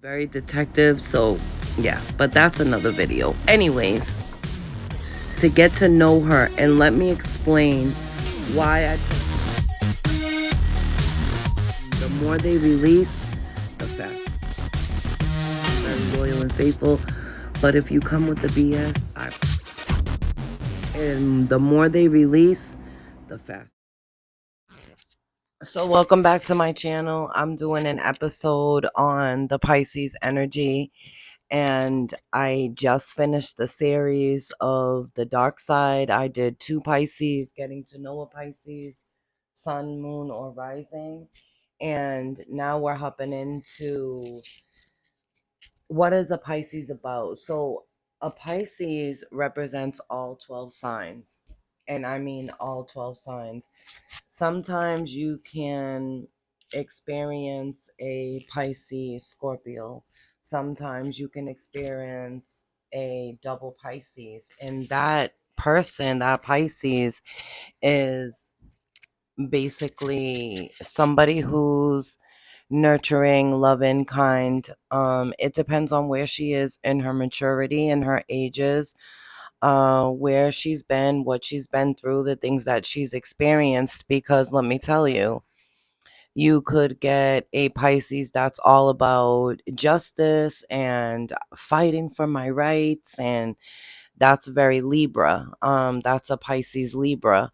Very detective, so yeah, but that's another video. Anyways, to get to know her and let me explain why the more they release, the faster. Very loyal and faithful. But if you come with the BS, and the more they release, the faster. So welcome back to my channel. I'm doing an episode on the Pisces energy, and I just finished the series of the dark side. I did two Pisces, getting to know a Pisces, sun, moon, or rising. And now we're hopping into what is a Pisces about. So a Pisces represents all 12 signs. And I mean all 12 signs. Sometimes you can experience a Pisces Scorpio. Sometimes you can experience a double Pisces. And that person, that Pisces, is basically somebody who's nurturing, loving, kind. It depends on where she is in her maturity and her ages, where she's been, what she's been through, the things that she's experienced. Because let me tell you, you could get a Pisces that's all about justice and fighting for my rights, and that's very Libra. That's a Pisces Libra.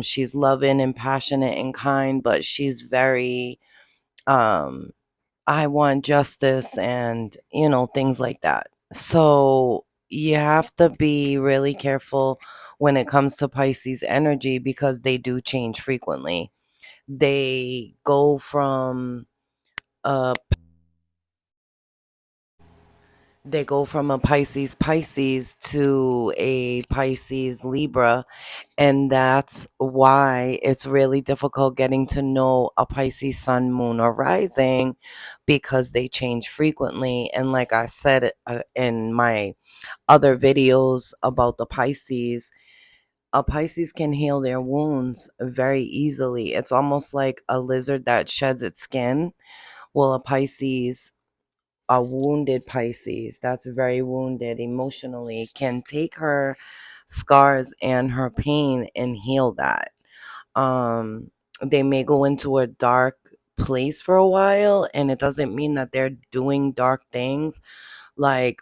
She's loving and passionate and kind, but she's very um I want justice and, things like that. So you have to be really careful when it comes to Pisces energy because they do change frequently. They go from a a Pisces to a Pisces Libra, and that's why it's really difficult getting to know a Pisces sun, moon, or rising because they change frequently. And like I said in my other videos about the Pisces, a Pisces can heal their wounds very easily. It's almost like a lizard that sheds its skin. Well, a wounded Pisces that's very wounded emotionally can take her scars and her pain and heal that. They may go into a dark place for a while, and it doesn't mean that they're doing dark things. Like,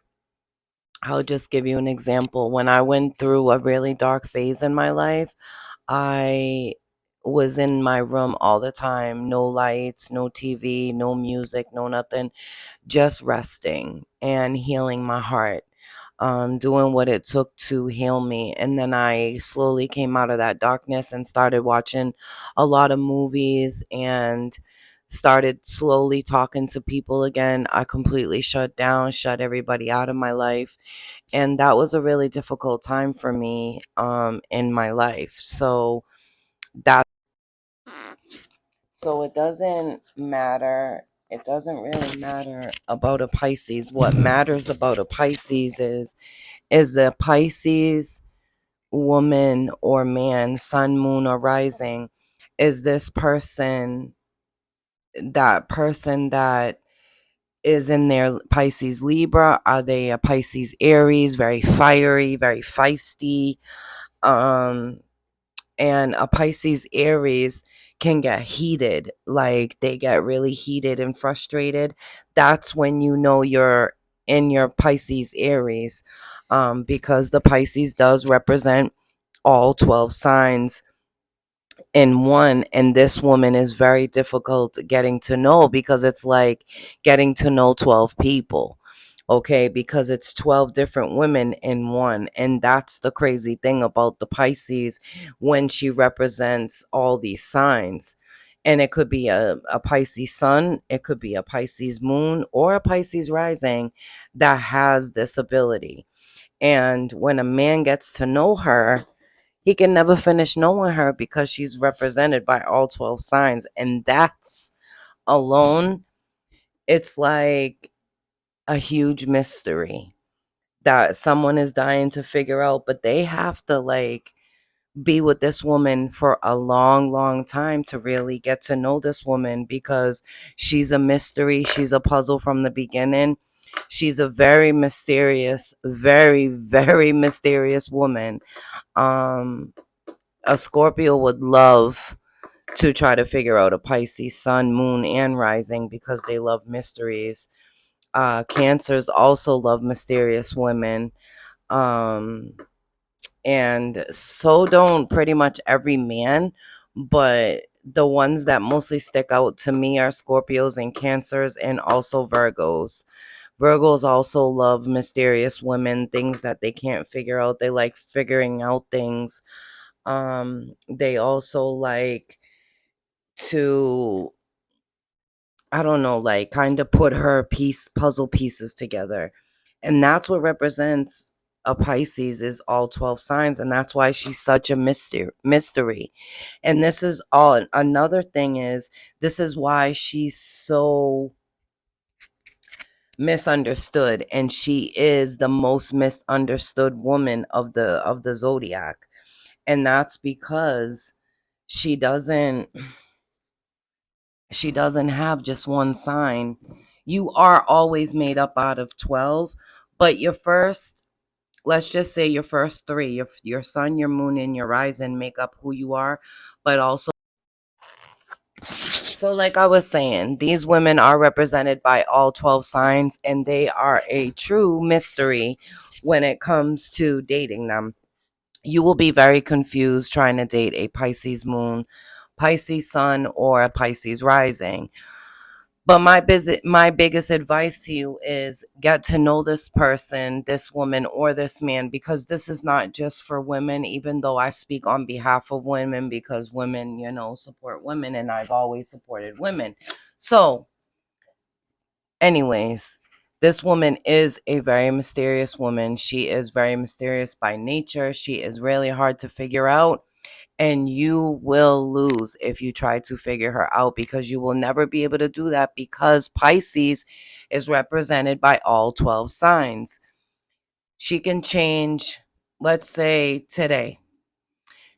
I'll just give you an example. When I went through a really dark phase in my life, I was in my room all the time, no lights, no TV, no music, no nothing, just resting and healing my heart, doing what it took to heal me. And then I slowly came out of that darkness and started watching a lot of movies and started slowly talking to people again. I completely shut down, shut everybody out of my life. And that was a really difficult time for me in my life. That so it doesn't matter. It doesn't really matter about a Pisces. What matters about a Pisces is the Pisces woman or man, sun, moon, or rising. Is this person that is in their Pisces Libra? Are they a Pisces Aries, very fiery, very feisty? Um, and a Pisces Aries can get heated, like they get really heated and frustrated. That's when you know you're in your Pisces Aries, because the Pisces does represent all 12 signs in one, and this woman is very difficult getting to know because it's like getting to know 12 people. Okay, because it's 12 different women in one. And that's the crazy thing about the Pisces when she represents all these signs. And it could be a Pisces sun, it could be a Pisces moon, or a Pisces rising that has this ability. And when a man gets to know her, he can never finish knowing her because she's represented by all 12 signs. And that's alone, it's like a huge mystery that someone is dying to figure out, but they have to like be with this woman for a long, long time to really get to know this woman, because she's a mystery. She's a puzzle from the beginning. She's a very mysterious, very, very mysterious woman. Um, a Scorpio would love to try to figure out a Pisces sun, moon, and rising, because they love mysteries. Cancers also love mysterious women. Um, and so don't pretty much every man, but the ones that mostly stick out to me are Scorpios and Cancers, and also Virgos. Virgos also love mysterious women, things that they can't figure out. They like figuring out things. They also like to, I don't know, like kind of put her puzzle pieces together. And that's what represents a Pisces, is all 12 signs. And that's why she's such a mystery. And this is all another thing is, this is why she's so misunderstood, and she is the most misunderstood woman of the zodiac. And that's because she doesn't she doesn't have just one sign. You are always made up out of 12, but your first, let's just say your first three, your sun, your moon, and your rising make up who you are. But also, so like I was saying, these women are represented by all 12 signs, and they are a true mystery when it comes to dating them. You will be very confused trying to date a Pisces moon, Pisces sun, or a Pisces rising. But my biggest advice to you is get to know this person, this woman, or this man, because this is not just for women, even though I speak on behalf of women, because women, support women, and I've always supported women. So, anyways, this woman is a very mysterious woman. She is very mysterious by nature. She is really hard to figure out, and you will lose if you try to figure her out, because you will never be able to do that, because Pisces is represented by all 12 signs. She can change, let's say today,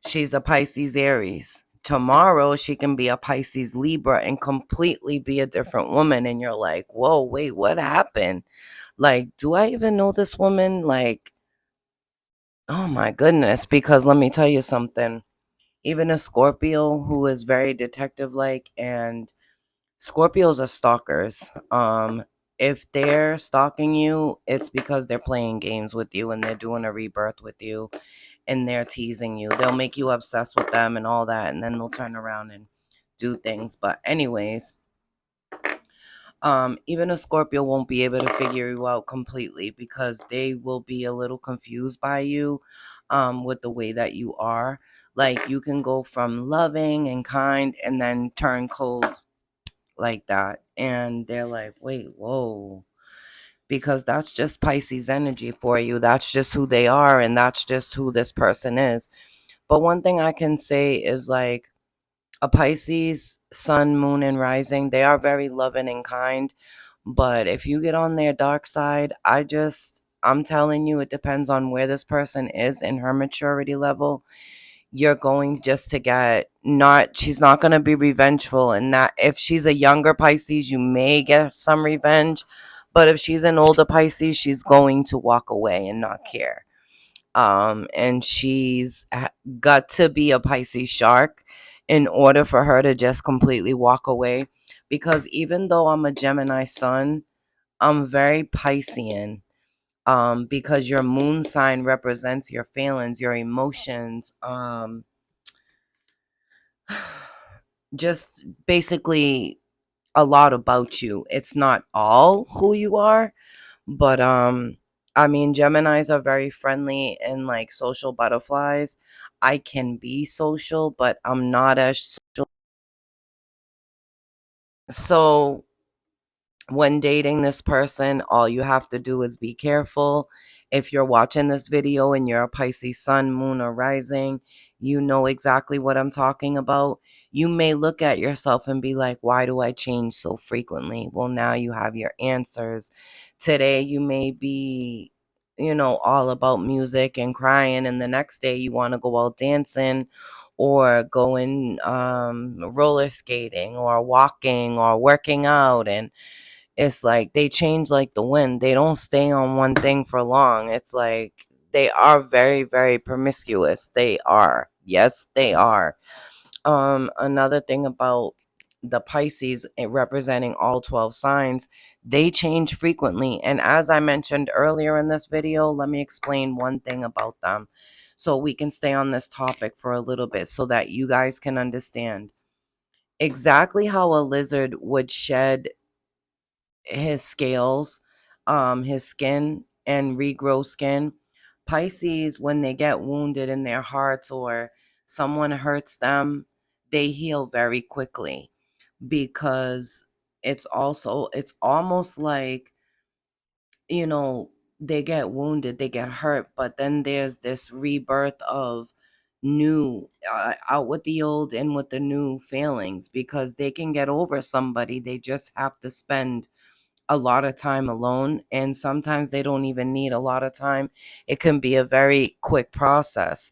she's a Pisces Aries. Tomorrow, she can be a Pisces Libra and completely be a different woman. And you're like, whoa, wait, what happened? Like, do I even know this woman? Like, oh my goodness. Because let me tell you something. Even a Scorpio who is very detective like, and Scorpios are stalkers. If they're stalking you, it's because they're playing games with you, and they're doing a rebirth with you, and they're teasing you. They'll make you obsessed with them and all that, and then they'll turn around and do things. But anyways, even a Scorpio won't be able to figure you out completely, because they will be a little confused by you, with the way that you are. Like, you can go from loving and kind and then turn cold like that, and they're like, wait, whoa, because that's just Pisces energy for you. That's just who they are, and that's just who this person is. But one thing I can say is, like, a Pisces sun, moon, and rising, they are very loving and kind. But if you get on their dark side, I'm telling you, it depends on where this person is in her maturity level. You're going just to get, not, she's not going to be revengeful. And that, if she's a younger Pisces, you may get some revenge. But if she's an older Pisces, she's going to walk away and not care. And got to be a Pisces shark in order for her to just completely walk away. Because even though I'm a Gemini sun, I'm very Piscean. Because your moon sign represents your feelings, your emotions, just basically a lot about you. It's not all who you are, but I mean, Geminis are very friendly and like social butterflies. I can be social, but I'm not as social. So when dating this person, all you have to do is be careful. If you're watching this video and you're a Pisces sun, moon, or rising, you know exactly what I'm talking about. You may look at yourself and be like, why do I change so frequently? Well, now you have your answers. Today, you may be, all about music and crying, and the next day you want to go out dancing or going roller skating or walking or working out. And it's like they change like the wind. They don't stay on one thing for long. It's like they are very, very promiscuous. They are. Yes, they are. Another thing about the Pisces, representing all 12 signs, they change frequently. And as I mentioned earlier in this video, let me explain one thing about them so we can stay on this topic for a little bit so that you guys can understand exactly how a lizard would shed his scales, his skin, and regrow skin. Pisces, when they get wounded in their hearts or someone hurts them, they heal very quickly because it's almost like, you know, they get wounded, they get hurt, but then there's this rebirth of new, out with the old, in with the new feelings, because they can get over somebody. They just have to spend a lot of time alone, and sometimes they don't even need a lot of time. It can be a very quick process.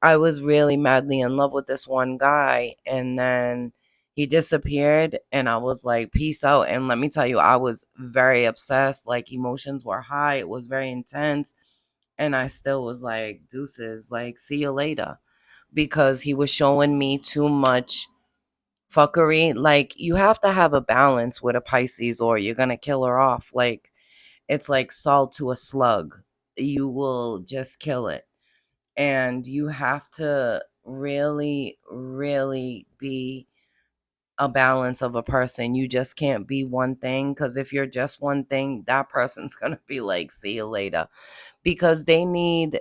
I was really madly in love with this one guy, and then he disappeared, and I was like, peace out. And let me tell you, I was very obsessed. Like, emotions were high, it was very intense, and I still was like, deuces, like, see you later, because he was showing me too much fuckery. Like, you have to have a balance with a Pisces or you're gonna kill her off. Like, it's like salt to a slug. You will just kill it. And you have to really, really be a balance of a person. You just can't be one thing, because if you're just one thing, that person's gonna be like, see you later. Because they need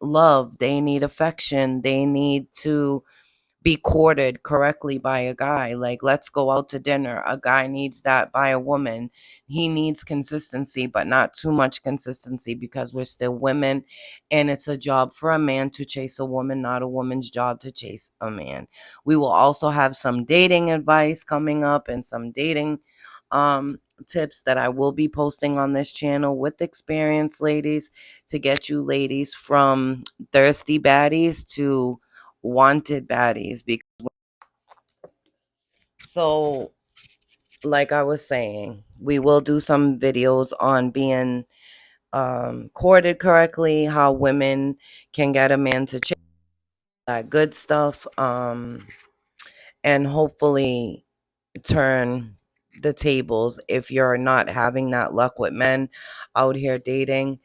love, they need affection, they need to be courted correctly by a guy. Like, let's go out to dinner. A guy needs that by a woman. He needs consistency, but not too much consistency, because we're still women, and it's a job for a man to chase a woman, not a woman's job to chase a man. We will also have some dating advice coming up and some dating tips that I will be posting on this channel with experience, ladies, to get you ladies from thirsty baddies to wanted baddies. So, like I was saying, we will do some videos on being courted correctly, how women can get a man to change, that good stuff, and hopefully turn the tables if you're not having that luck with men out here dating.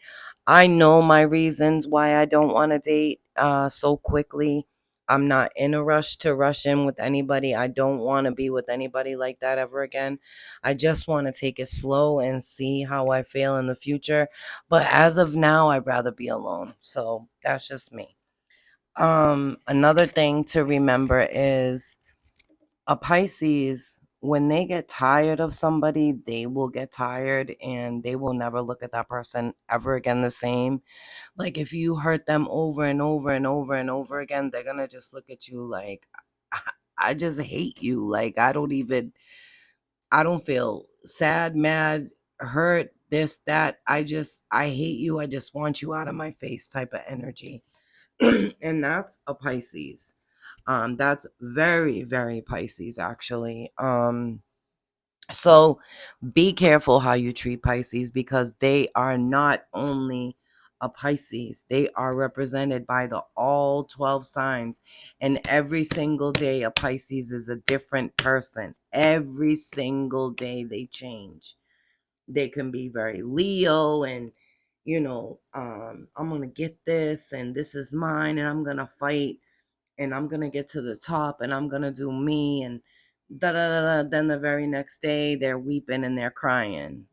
I know my reasons why I don't want to date so quickly. I'm not in a rush to rush in with anybody. I don't want to be with anybody like that ever again. I just want to take it slow and see how I feel in the future. But as of now, I'd rather be alone. So that's just me. Another thing to remember is a Pisces, when they get tired of somebody, they will get tired and they will never look at that person ever again the same. Like, if you hurt them over and over and over and over again, they're gonna just look at you like, I just hate you. Like, I don't feel sad, mad, hurt, this, that. I hate you. I just want you out of my face type of energy. And that's a Pisces. That's very, very Pisces, actually. So be careful how you treat Pisces, because they are not only a Pisces, they are represented by the all 12 signs. And every single day, a Pisces is a different person. Every single day they change. They can be very Leo and, I'm going to get this and this is mine and I'm going to fight and I'm gonna get to the top and I'm gonna do me and da da da da. Then the very next day they're weeping and they're crying,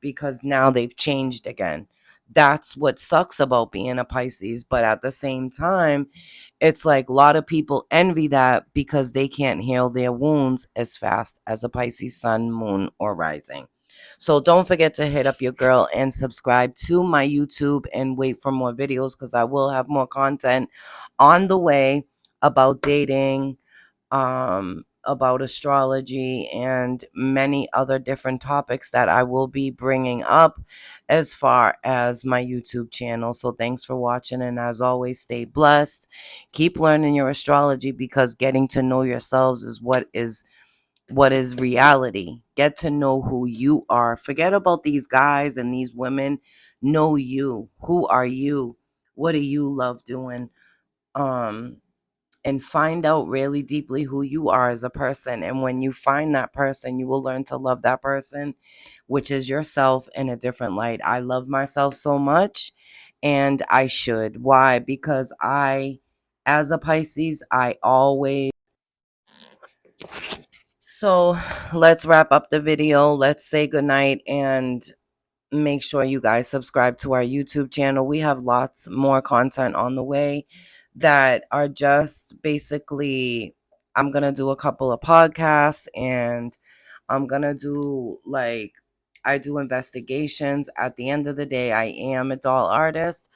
because now they've changed again. That's what sucks about being a Pisces. But at the same time, it's like a lot of people envy that because they can't heal their wounds as fast as a Pisces sun, moon, or rising. So don't forget to hit up your girl and subscribe to my YouTube and wait for more videos, because I will have more content on the way about dating, about astrology and many other different topics that I will be bringing up as far as my YouTube channel. So thanks for watching, and as always, stay blessed. Keep learning your astrology, because getting to know yourselves is what is reality. Get to know who you are. Forget about these guys and these women. Know you. Who are you? What do you love doing? Um and find out really deeply who you are as a person. And when you find that person, you will learn to love that person, which is yourself, in a different light. I love myself so much, and I should. Why? Because as a Pisces, I always. So let's wrap up the video. Let's say goodnight, and make sure you guys subscribe to our YouTube channel. We have lots more content on the way that are just basically, I'm going to do a couple of podcasts, and I'm going to do I do investigations. At the end of the day, I am a doll artist,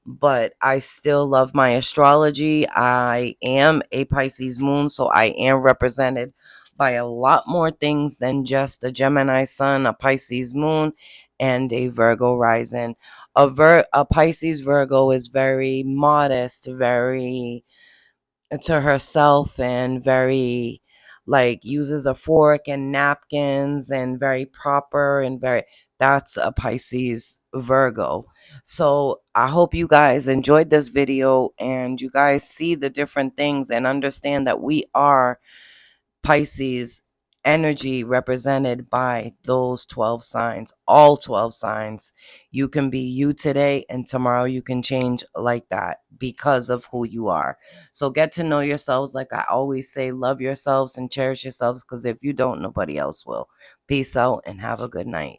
but I still love my astrology. I am a Pisces moon, so I am represented by a lot more things than just a Gemini sun, a Pisces moon, and a Virgo rising. A Pisces Virgo is very modest, very to herself, and very uses a fork and napkins, and very proper, and very, that's a Pisces Virgo. So I hope you guys enjoyed this video, and you guys see the different things and understand that we are Pisces energy represented by those 12 signs, all 12 signs. You can be you today, and tomorrow you can change like that because of who you are. So get to know yourselves. Like I always say, love yourselves and cherish yourselves, because if you don't, nobody else will. Peace out and have a good night.